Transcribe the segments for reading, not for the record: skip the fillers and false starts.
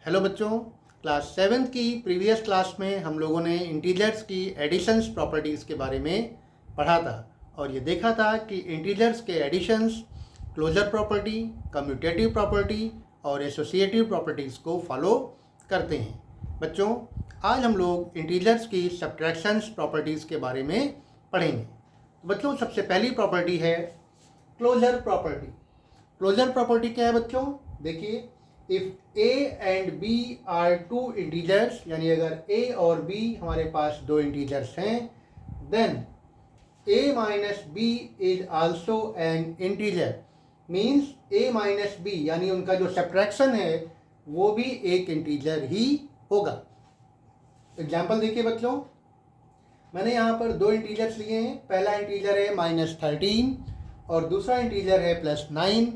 Hello बच्चों, class 7th की previous class में हम लोगों ने इंटीजर्स की एडिशंस प्रॉपर्टीज़ के बारे में पढ़ा था और ये देखा था कि इंटीजर्स के additions closure property, commutative property और एसोसिएटिव प्रॉपर्टीज़ को फॉलो करते हैं। बच्चों, आज हम लोग इंटीजर्स की सब्ट्रैक्शंस प्रॉपर्टीज़ के बारे में पढ़ेंगे। बच्चों, सबसे पहली प्रॉपर्टी है क्लोजर प्रॉपर्टी। क्लोजर प्रॉपर्टी क्या है बच्चों? देखिए, if a and b are two integers, यानी अगर a और b हमारे पास दो इंटीजर्स हैं, then a minus b is also an integer. Means a minus b यानी उनका जो सब्ट्रैक्शन है वो भी एक इंटीजर ही होगा। एग्जाम्पल देखिए बच्चों, मैंने यहाँ पर दो इंटीजर्स लिए हैं। पहला इंटीजर है -13 और दूसरा इंटीजर है +9।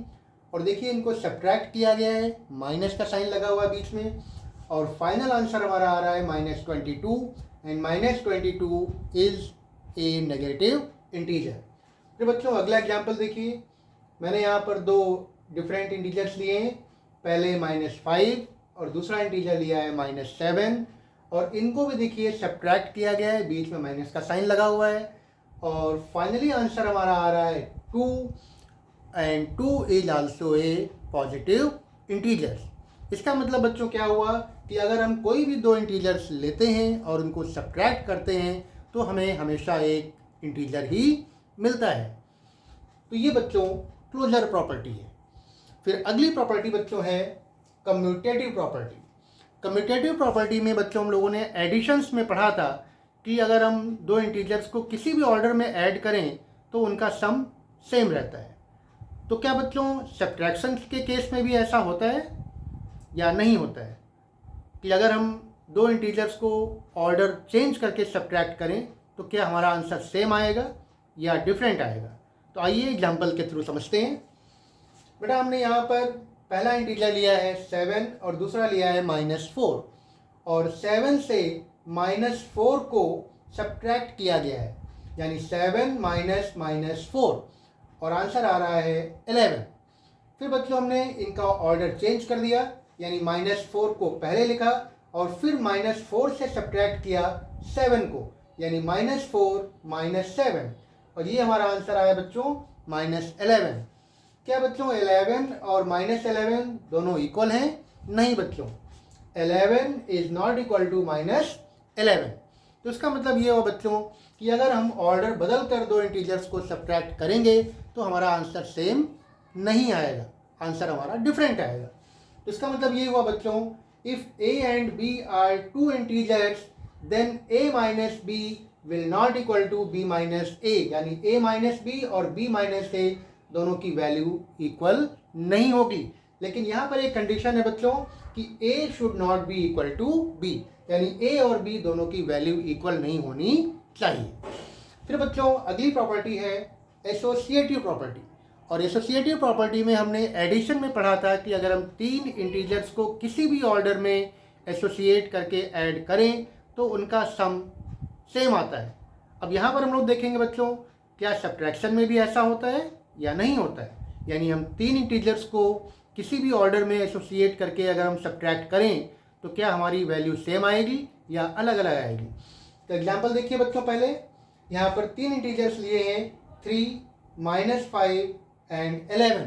और देखिए, इनको सब्ट्रैक्ट किया गया है, माइनस का साइन लगा हुआ है बीच में, और फाइनल आंसर हमारा आ रहा है -22 and -22 is a negative integer. फिर बच्चों अगला एग्जांपल देखिए, मैंने यहाँ पर दो डिफरेंट इंटीजर्स लिए हैं। पहले -5 और दूसरा इंटीजर लिया है -7, और इनको भी देखिए सब्ट्रैक्ट किया गया है, बीच में माइनस का साइन लगा हुआ है, और फाइनली आंसर हमारा आ रहा है 2 and 2 is also a positive integers. इसका मतलब बच्चों क्या हुआ कि अगर हम कोई भी दो इंटीजर्स लेते हैं और उनको सब्ट्रैक्ट करते हैं तो हमें हमेशा एक इंटीजर ही मिलता है। तो ये बच्चों क्लोजर प्रॉपर्टी है। फिर अगली प्रॉपर्टी बच्चों है कम्यूटेटिव प्रॉपर्टी। कम्यूटेटिव प्रॉपर्टी में बच्चों हम लोगों ने एडिशंस में पढ़ा था कि अगर हम दो इंटीजर्स को किसी भी ऑर्डर में ऐड करें तो उनका सम सेम रहता है। तो क्या बच्चों सब्ट्रैक्शन के केस में भी ऐसा होता है या नहीं होता है कि अगर हम दो इंटीजर्स को ऑर्डर चेंज करके सब्ट्रैक्ट करें तो क्या हमारा आंसर सेम आएगा या डिफरेंट आएगा? तो आइए एग्जांपल के थ्रू समझते हैं। बेटा, हमने यहाँ पर पहला इंटीजर लिया है 7 और दूसरा लिया है -4, और 7 से -4 को सब्ट्रैक्ट किया गया है, यानी 7 माइनस -4, और आंसर आ रहा है 11। फिर बच्चों हमने इनका ऑर्डर चेंज कर दिया, यानी -4 को पहले लिखा और फिर -4 से सब्ट्रैक्ट किया 7 को, यानी -4 -7, और ये हमारा आंसर आया बच्चों -11। क्या बच्चों 11 और -11 दोनों इक्वल हैं? नहीं बच्चों, 11 इज नॉट इक्वल टू -11। तो इसका मतलब ये हुआ बच्चों कि अगर हम ऑर्डर बदल कर दो इंटीजर्स को सब्ट्रैक्ट करेंगे तो हमारा आंसर सेम नहीं आएगा, आंसर हमारा डिफरेंट आएगा। तो इसका मतलब ये हुआ बच्चों, if a and b are two integers then a minus b will not equal to b minus a, यानी a माइनस b और b माइनस a दोनों की वैल्यू इक्वल नहीं होगी। लेकिन यहाँ पर एक कंडीशन है बच्चों कि a should not be equal to b, यानी a और b दोनों की वैल्यू इक्वल नहीं होनी चाहिए। फिर बच्चों अगली प्रॉपर्टी है एसोसिएटिव प्रॉपर्टी, और एसोसिएटिव प्रॉपर्टी में हमने एडिशन में पढ़ा था कि अगर हम तीन इंटीजर्स को किसी भी ऑर्डर में एसोसिएट करके ऐड करें तो उनका सम सेम आता है। अब यहाँ पर हम लोग देखेंगे बच्चों, क्या सब्ट्रैक्शन में भी ऐसा होता है या नहीं होता है, यानी हम तीन इंटीजर्स को किसी भी ऑर्डर में एसोसिएट करके अगर हम सब्ट्रैक्ट करें तो क्या हमारी वैल्यू सेम आएगी या अलग अलग आएगी? तो एग्जाम्पल देखिए बच्चों, पहले यहाँ पर तीन इंटीजर्स लिए हैं 3, -5 एंड 11।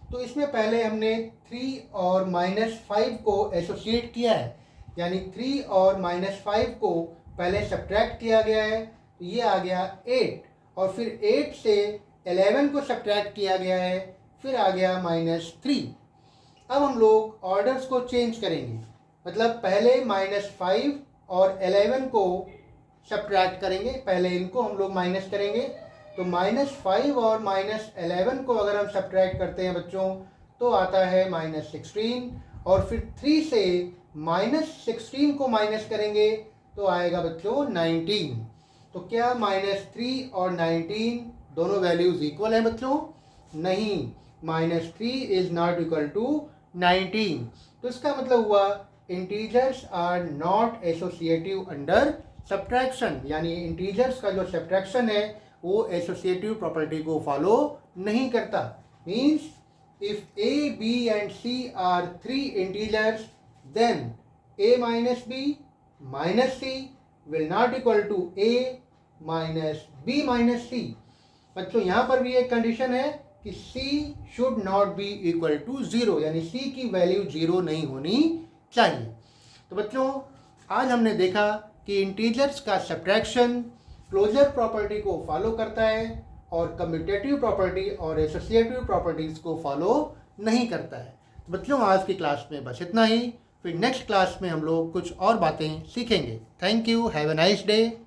तो इसमें पहले हमने 3 और -5 को एसोसिएट किया है, यानी 3 और -5 को पहले सब्ट्रैक्ट किया गया है, तो ये आ गया 8, और फिर 8 से 11 को सब्ट्रैक्ट किया गया है, फिर आ गया -3। अब हम लोग ऑर्डर्स को चेंज करेंगे, मतलब पहले -5 और 11 को सब्ट्रैक्ट करेंगे, पहले इनको हम लोग माइनस करेंगे। तो -5 और -11 को अगर हम सब्ट्रैक्ट करते हैं बच्चों तो आता है -16, और फिर 3 से -16 को माइनस करेंगे तो आएगा बच्चों 19। तो क्या -3 और 19 दोनों वैल्यूज इक्वल हैं बच्चों? नहीं, -3 इज नॉट इक्वल टू 19। तो इसका मतलब हुआ integers are not associative under subtraction, यानी इंटीजर्स का जो सब्ट्रैक्शन है वो एसोसिएटिव प्रॉपर्टी को फॉलो नहीं करता। Means if a, b and c are three integers, then a minus b minus c will not equal to a minus b minus c। बच्चों यहाँ पर भी एक कंडीशन है कि c should not be equal to 0, यानी c की value 0 नहीं होनी चाहिए। तो बच्चों आज हमने देखा कि इंटीजर्स का सब्ट्रैक्शन क्लोजर प्रॉपर्टी को फॉलो करता है और कम्यूटेटिव प्रॉपर्टी और एसोसिएटिव प्रॉपर्टीज़ को फॉलो नहीं करता है। तो बच्चों आज की क्लास में बस इतना ही, फिर नेक्स्ट क्लास में हम लोग कुछ और बातें सीखेंगे। Thank you, have a nice day.